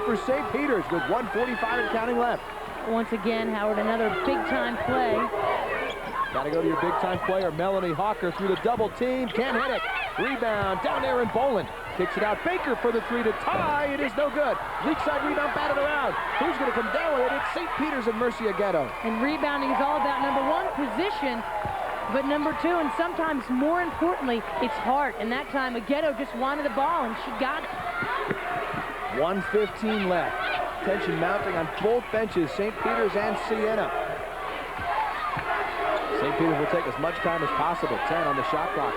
for St. Peter's with 1:45 and counting left. Once again, Howard, another big-time play. Got to go to your big-time player, Melanie Hawker, through the double team. Can't hit it. Rebound down there in Boland. Kicks it out. Baker for the three to tie. It is no good. Weak side rebound batted around. Who's going to come down with it? It's St. Peter's and Mercia Ghetto. And rebounding is all about, number one, position, but number two, and sometimes more importantly, it's heart. And that time, Ghetto just wanted the ball, and she got it. 1:15 left. Tension mounting on both benches, St. Peter's and Siena. St. Peter's will take as much time as possible. 10 on the shot clock.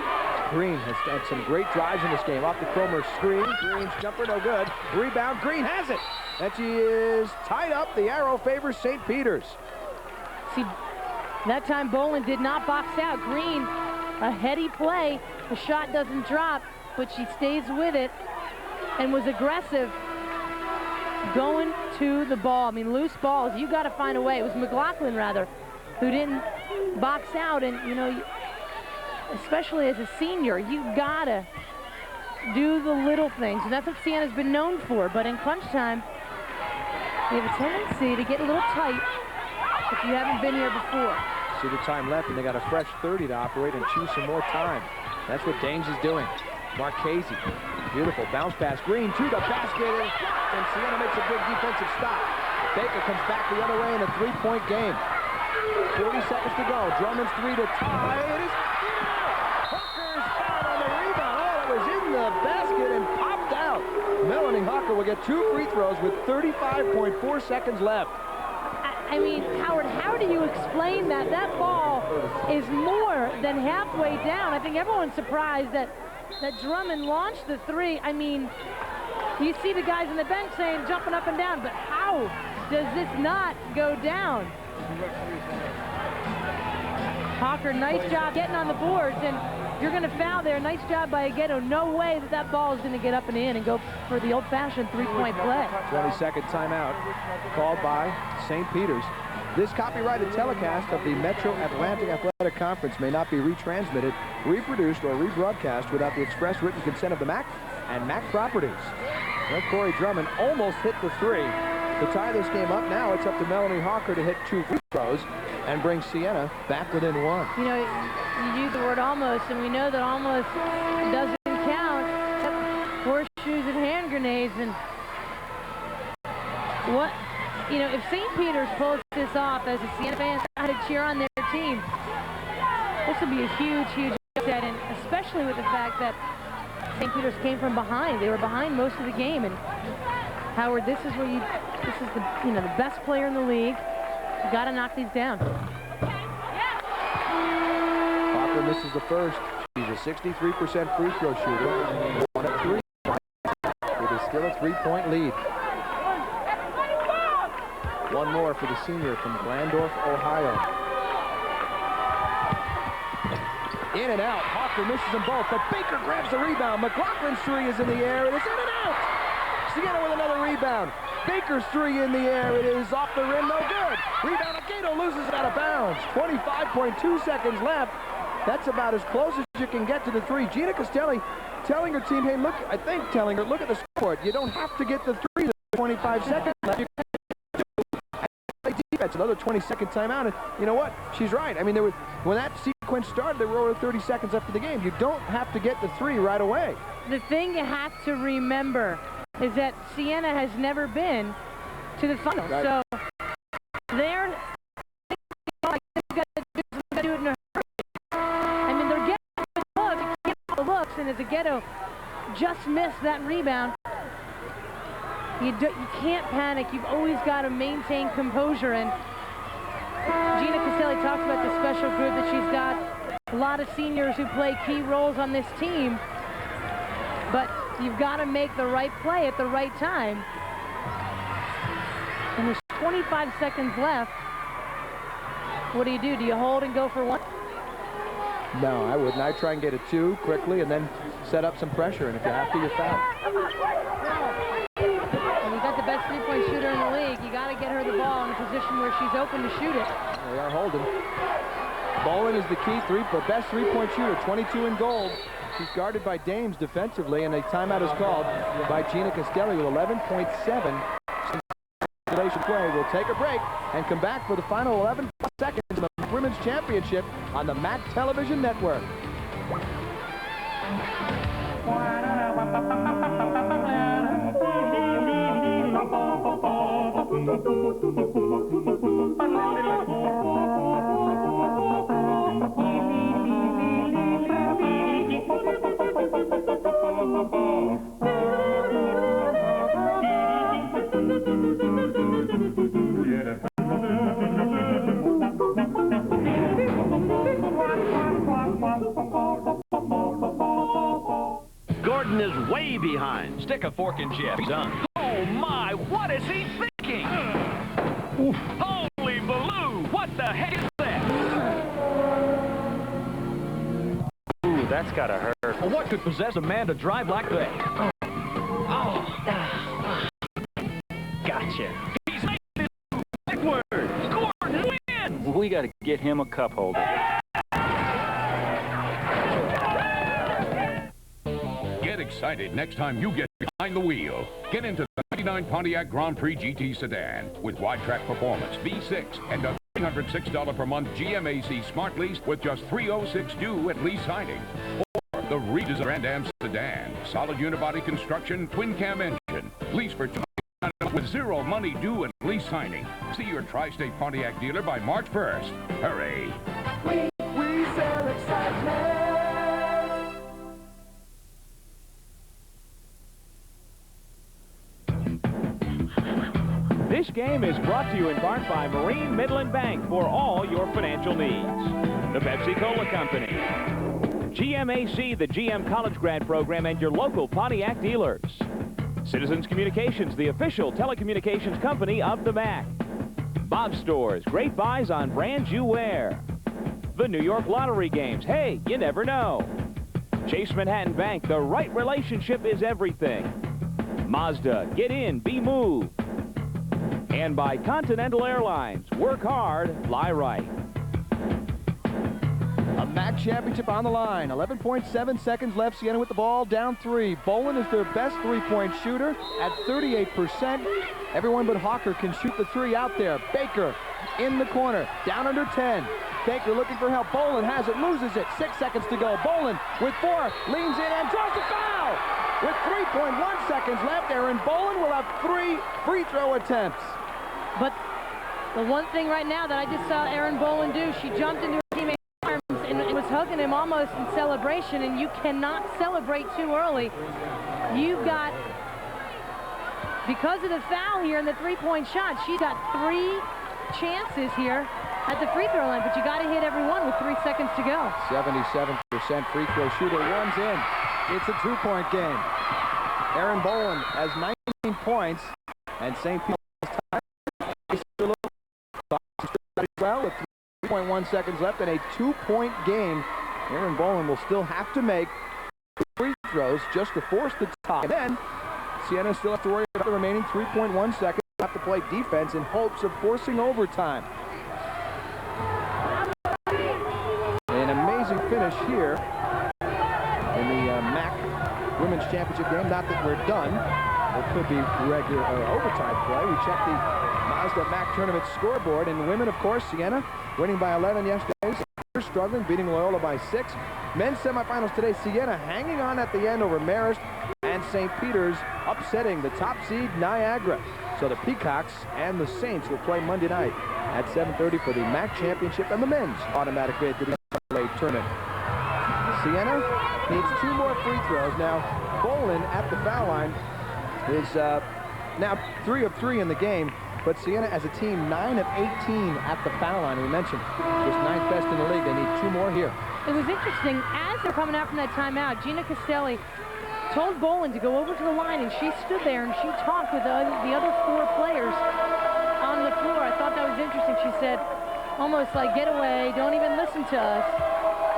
Green has had some great drives in this game. Off the Cromer screen. Green's jumper, no good. Rebound, Green has it. And she is tied up. The arrow favors St. Peter's. See, that time Boland did not box out. Green, a heady play. The shot doesn't drop, but she stays with it and was aggressive going to the ball. I mean, loose balls, you got to find a way. It was McLaughlin, rather, who didn't box out. And, you know, especially as a senior, you got to do the little things. And that's what Siena's been known for. But in crunch time, you have a tendency to get a little tight if you haven't been here before. See the time left, and they got a fresh 30 to operate and choose some more time. That's what Dames is doing. Marchese, beautiful bounce pass. Green to the basket, and Siena makes a big defensive stop. Baker comes back the other way in a three-point game. 40 seconds to go. Drummond's three to tie. It is Hawker's foul on the rebound. Oh, it was in the basket and popped out. Melanie Hawker will get 2 free throws with 35.4 seconds left. I mean, Howard, how do you explain that? That ball is more than halfway down. I think everyone's surprised that Drummond launched the three. I mean, you see the guys on the bench saying jumping up and down, but how does this not go down? Hawker, nice job getting on the boards, and you're going to foul there. Nice job by Ghetto. No way that ball is going to get up and in and go for the old-fashioned three-point play. 20-second timeout called by St. Peter's. This copyrighted telecast of the Metro Atlantic Athletic Conference may not be retransmitted, reproduced, or rebroadcast without the express written consent of the MAAC and MAAC properties. Well, Corey Drummond almost hit the three. To tie this game up now, it's up to Melanie Hawker to hit 2 free throws and bring Siena back within 1. You know, you use the word almost, and we know that almost doesn't count. Horseshoes and hand grenades, and what, you know, if St. Peter's pulls this off, as a Siena fan, got to cheer on their team. This would be a huge, huge upset, and especially with the fact that St. Peter's came from behind. They were behind most of the game, and Howard, this is the best player in the league. You got to knock these down. Hawker misses the first. She's a 63% free throw shooter. 1 of 3. It is still a 3-point lead. One more for the senior from Glandorf, Ohio. In and out. Hawker misses them both, but Baker grabs the rebound. McLaughlin's three is in the air. It is in and out. Siena with another rebound. Baker's three in the air. It is off the rim. No good. Rebound. Agato loses it out of bounds. 25.2 seconds left. That's about as close as you can get to the three. Gina Castelli telling her team, hey, look, telling her, look at the scoreboard. You don't have to get the three. There's 25 seconds left. You can play defense. Another 20-second timeout. And you know what? She's right. I mean, when that sequence started, there were over 30 seconds left of the game. You don't have to get the three right away. The thing you have to remember is that Siena has never been to the final. Right. So they're like, we got to do it in a hurry. I mean, they're getting the looks, the looks, and as Ghetto just missed that rebound, you can't panic. You've always got to maintain composure. And Gina Castelli talks about the special group that she's got. A lot of seniors who play key roles on this team, but you've got to make the right play at the right time. And there's 25 seconds left. What do? Do you hold and go for one? No, I wouldn't. I'd try and get a 2 quickly and then set up some pressure. And if you have to, you foul. And you've got the best three-point shooter in the league. You got to get her the ball in a position where she's open to shoot it. They are holding. Boland is the key best three-point shooter, 22 in gold. She's guarded by Dames defensively, and a timeout is called by Gina Castelli with 11.7 Regulation play. We'll take a break and come back for the final 11 seconds of the Women's Championship on the MAAC Television Network. Gordon is way behind. Stick a fork in Jeff. He's done. Oh, my. What is he thinking? Holy baloo. What the heck is that? Ooh, that's gotta hurt. Well, what could possess a man to drive like that? Gotcha. He's making this move backwards. Gordon wins. We gotta get him a cup holder. Get excited next time you get behind the wheel. Get into the 99 Pontiac Grand Prix GT sedan with wide track performance, V6, and a $306 per month GMAC Smart Lease with just $306 due at lease signing. Or the redesigned Grand Am sedan, solid unibody construction, twin cam engine, lease for $2 with zero money due at lease signing. See your Tri-State Pontiac dealer by March 1st. Hurry! We sell excitement. This game is brought to you in part by Marine Midland Bank for all your financial needs. The Pepsi-Cola Company. GMAC, the GM College Grad Program, and your local Pontiac dealers. Citizens Communications, the official telecommunications company of the MAAC. Bob's Stores, great buys on brands you wear. The New York Lottery Games, hey, you never know. Chase Manhattan Bank, the right relationship is everything. Mazda, get in, be moved. And by Continental Airlines, work hard, fly right. A MAAC championship on the line. 11.7 seconds left. Siena with the ball, down 3. Bolin is their best three-point shooter at 38%. Everyone but Hawker can shoot the 3 out there. Baker in the corner, down under 10. Baker looking for help. Bolin has it, loses it. 6 seconds to go. Bolin with 4, leans in and draws the foul. With 3.1 seconds left, Aaron Bolin will have 3 free throw attempts. But the one thing right now that I just saw Aaron Bolin do, she jumped into her teammate's arms and was hugging him almost in celebration, and you cannot celebrate too early. You've got, because of the foul here and the three-point shot, she's got 3 chances here at the free throw line, but you got to hit every one with 3 seconds to go. 77% free throw shooter, one's in. It's a 2-point game. Aaron Bolin has 19 points, and St. Peter's well with 3.1 seconds left and a 2-point game. Aaron Bolin will still have to make free throws just to force the tie. And then Siena still have to worry about the remaining 3.1 seconds. Have to play defense in hopes of forcing overtime. An amazing finish here in the MAAC Women's Championship game. Not that we're done. It could be regular overtime play. We checked the Mazda MAAC tournament scoreboard. And women, of course, Siena winning by 11 yesterday. They're struggling, beating Loyola by 6. Men's semifinals today. Siena hanging on at the end over Marist, and St. Peter's upsetting the top seed Niagara. So the Peacocks and the Saints will play Monday night at 7:30 for the MAAC Championship and the men's automatic bid to the NCAA tournament. Siena needs 2 more free throws. Now, Bolin at the foul line is now 3 of 3 in the game, but Siena as a team 9 of 18 at the foul line. We mentioned just 9th best in the league. They need 2 more here. It was interesting, as they're coming out from that timeout, Gina Castelli told Bolin to go over to the line, and she stood there and she talked with the other 4 players on the floor. I thought that was interesting. She said, almost like, get away, don't even listen to us.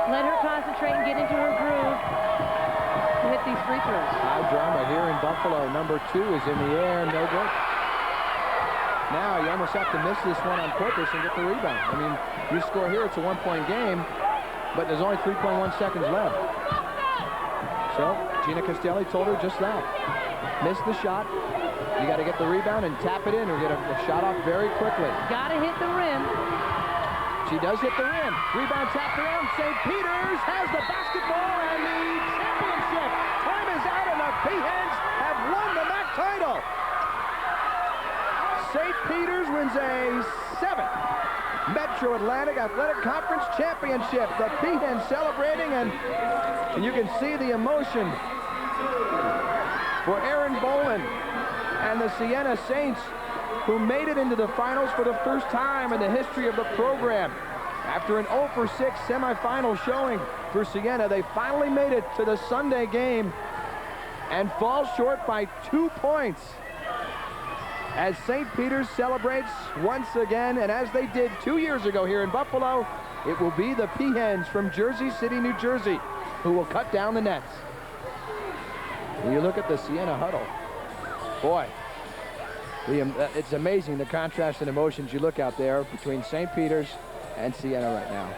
Let her concentrate and get into her groove to hit these free throws. High drama here in Buffalo. Number 2 is in the air, no good. Now you almost have to miss this one on purpose and get the rebound. I mean, you score here, it's a 1-point game, but there's only 3.1 seconds left. So Gina Castelli told her just that. Missed the shot. You got to get the rebound and tap it in or get a shot off very quickly. Got to hit the rim. She does hit the rim. Rebound tapped around. St. Peter's has the basketball and the championship. Time is out and the Peahens have won the MAAC title. St. Peter's wins a 7th Metro Atlantic Athletic Conference championship. The Peahens celebrating, and you can see the emotion for Aaron Boland and the Siena Saints, who made it into the finals for the first time in the history of the program. After an 0-for-6 semifinal showing for Siena, they finally made it to the Sunday game and fall short by 2 points. As St. Peter's celebrates once again, and as they did 2 years ago here in Buffalo, it will be the Peahens from Jersey City, New Jersey, who will cut down the nets. When you look at the Siena huddle, boy, it's amazing the contrast and emotions you look out there between St. Peter's and Siena right now.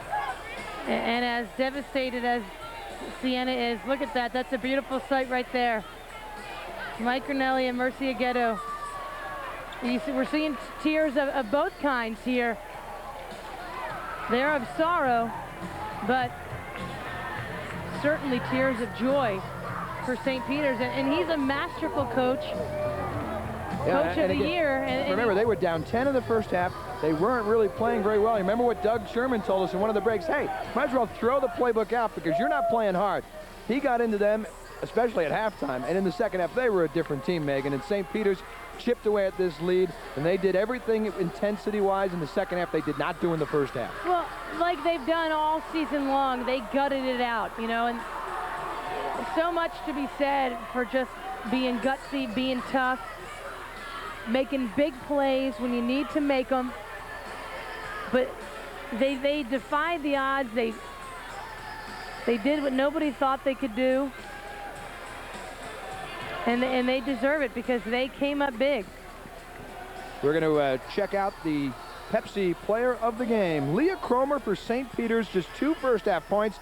And as devastated as Siena is, look at that. That's a beautiful sight right there. Mike Granelli and Mercy Aguedo. We're seeing tears of both kinds here. They're of sorrow, but certainly tears of joy for St. Peter's. And he's a masterful coach. Coach of the year. And remember, they were down 10 in the first half. They weren't really playing very well. You remember what Doug Sherman told us in one of the breaks? Hey, might as well throw the playbook out because you're not playing hard. He got into them, especially at halftime. And in the second half, they were a different team, Megan. And St. Peter's chipped away at this lead, and they did everything intensity-wise in the second half they did not do in the first half. Well, like they've done all season long, they gutted it out, you know, and so much to be said for just being gutsy, being tough, making big plays when you need to make them. But they defied the odds. They did what nobody thought they could do. And they deserve it because they came up big. We're going to check out the Pepsi player of the game. Leah Cromer for St. Peter's, just 2 first-half points,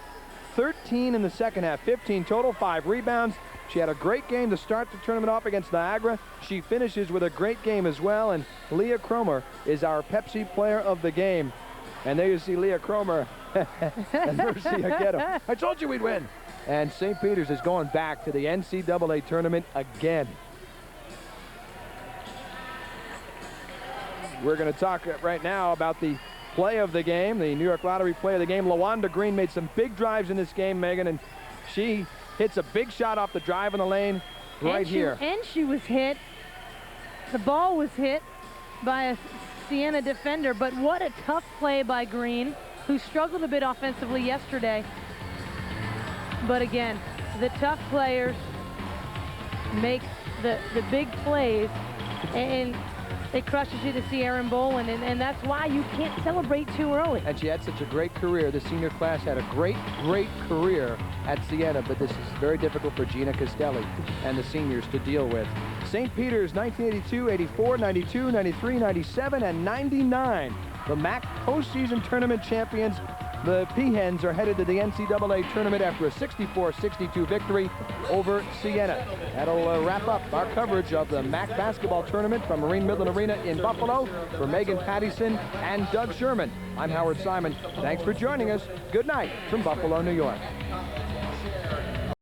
13 in the second half, 15 total, 5 rebounds. She had a great game to start the tournament off against Niagara. She finishes with a great game as well, and Leah Cromer is our Pepsi player of the game. And there you see Leah Cromer and Mercy Aguedo. I told you we'd win. And St. Peter's is going back to the NCAA tournament again. We're going to talk right now about the play of the game, the New York Lottery play of the game. LaWanda Green made some big drives in this game, Megan, and she hits a big shot off the drive in the lane right here. And she was hit. The ball was hit by a Siena defender, but what a tough play by Green, who struggled a bit offensively yesterday. But again, the tough players make the big plays, and it crushes you to see Aaron Boland, and that's why you can't celebrate too early. And she had such a great career. The senior class had a great career at Siena, but this is very difficult for Gina Castelli and the seniors to deal with. St. Peter's 1982, 84, 92, 93, 97, and 99. The MAAC postseason tournament champions. The Peahens are headed to the NCAA tournament after a 64-62 victory over Siena. That'll wrap up our coverage of the MAAC basketball tournament from Marine Midland Arena in Buffalo. For Megan Pattison and Doug Sherman, I'm Howard Simon. Thanks for joining us. Good night from Buffalo, New York.